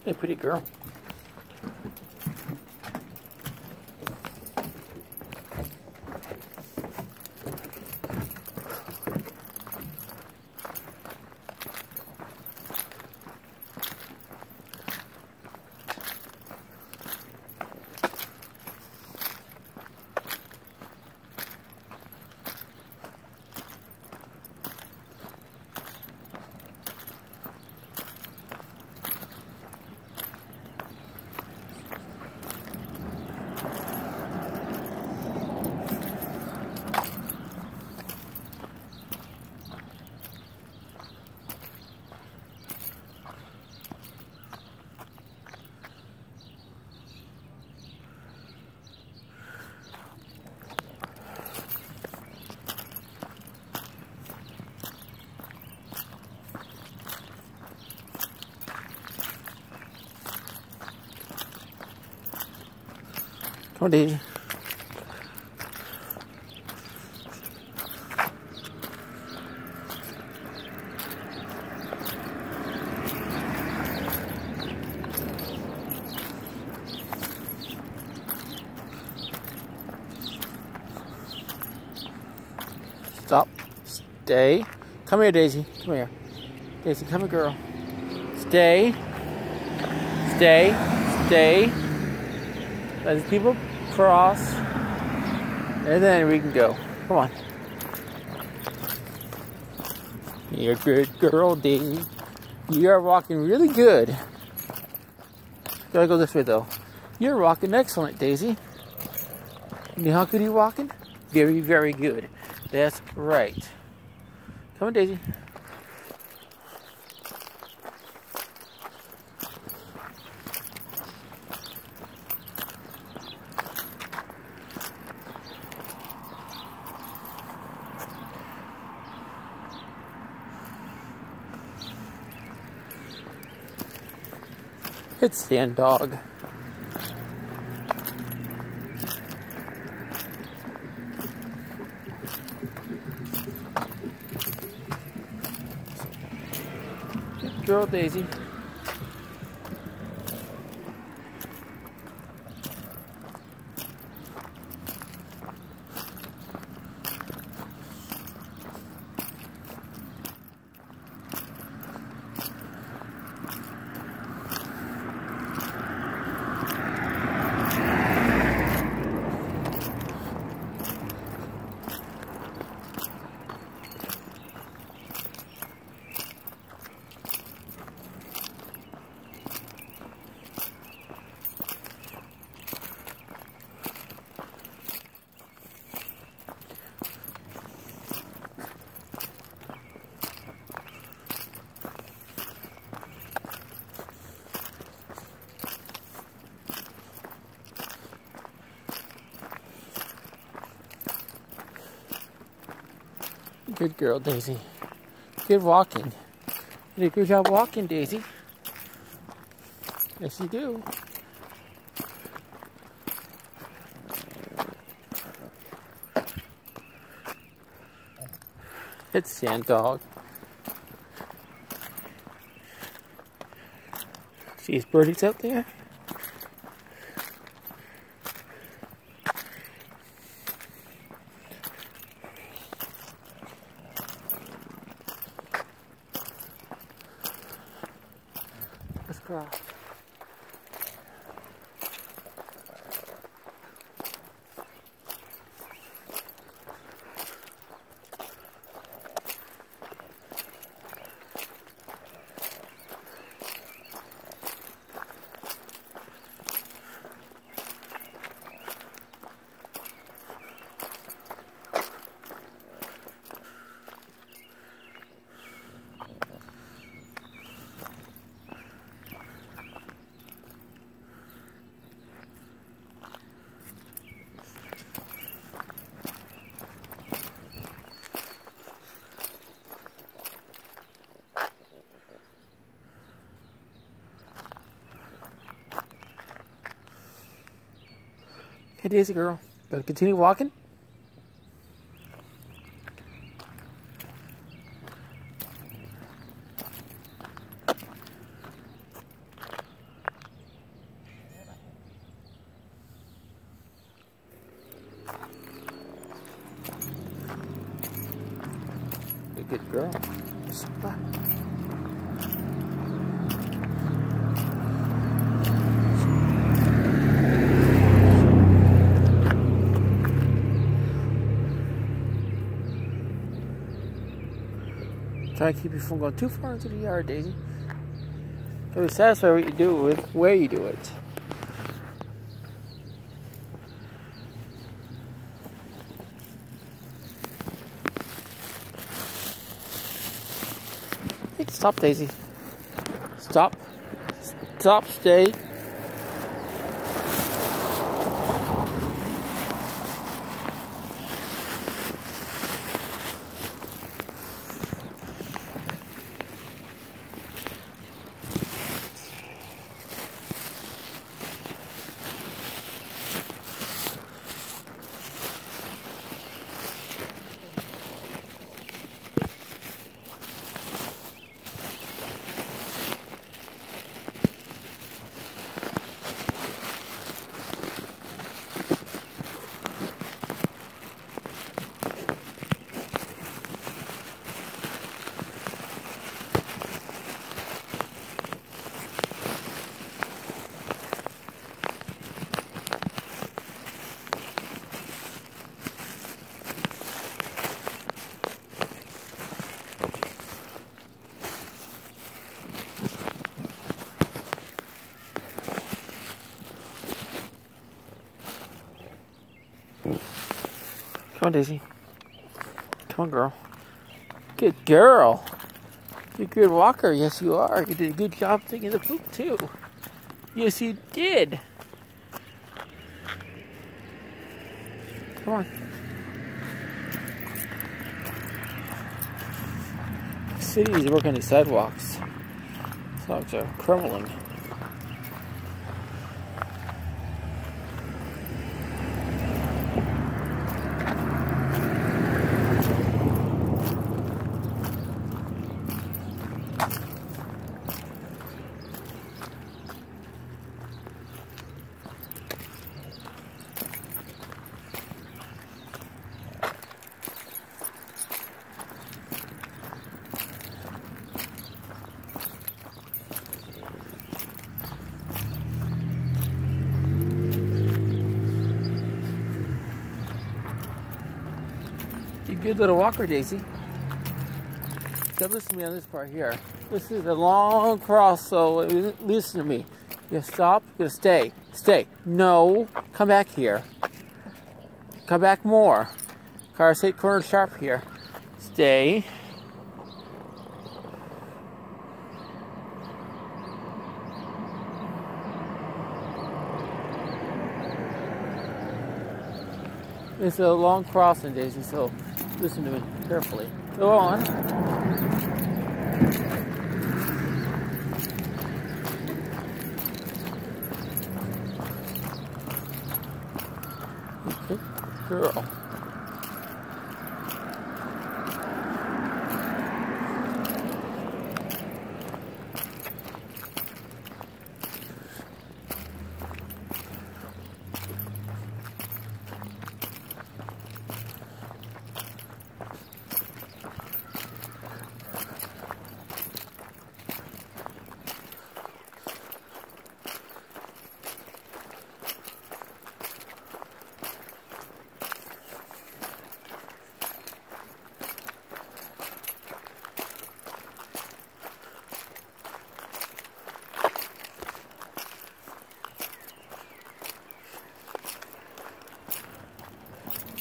Hey, pretty girl. Come on, Daisy. Stop. Stay. Come here, Daisy. Come here. Daisy, come here, girl. Stay. Stay. Stay. Let the people cross. And then we can go. Come on. You're a good girl, Daisy. You are walking really good. Gotta go this way, though. You're walking excellent, Daisy. You know how good you're walking? Very, very good. That's right. Come on, Daisy. It's Sand Dog. Good girl, Daisy. Good girl, Daisy. Good walking. You did a good job walking, Daisy. Yes, you do. It's Sand Dog. See his birdies out there? Let's cross. Hey, Daisy girl, gotta continue walking? good girl. Try to keep you from going too far into the yard, Daisy. Gotta be satisfied what you do with where you do it. Hey, stop, Daisy. Stop. Stop, stay. Come on, Daisy. Come on, girl. Good girl. You're a good walker. Yes, you are. You did a good job taking the poop, too. Yes, you did. Come on. The city is working on these sidewalks. Sidewalks are crumbling. You good little walker, Daisy. So listen to me on this part here. This is a long cross, so listen to me. You stop, you stay. Stay. No. Come back here. Come back more. Car straight corner sharp here. Stay. It's a long crossing, Daisy, so listen to me carefully. Go on. Good girl.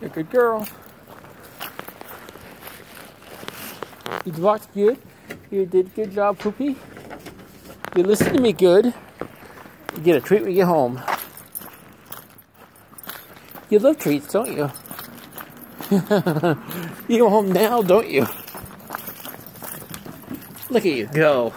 You're a good girl. You walked good. You did a good job, Poopy. You listened to me good. You get a treat when you get home. You love treats, don't you? You go home now, don't you? Look at you go.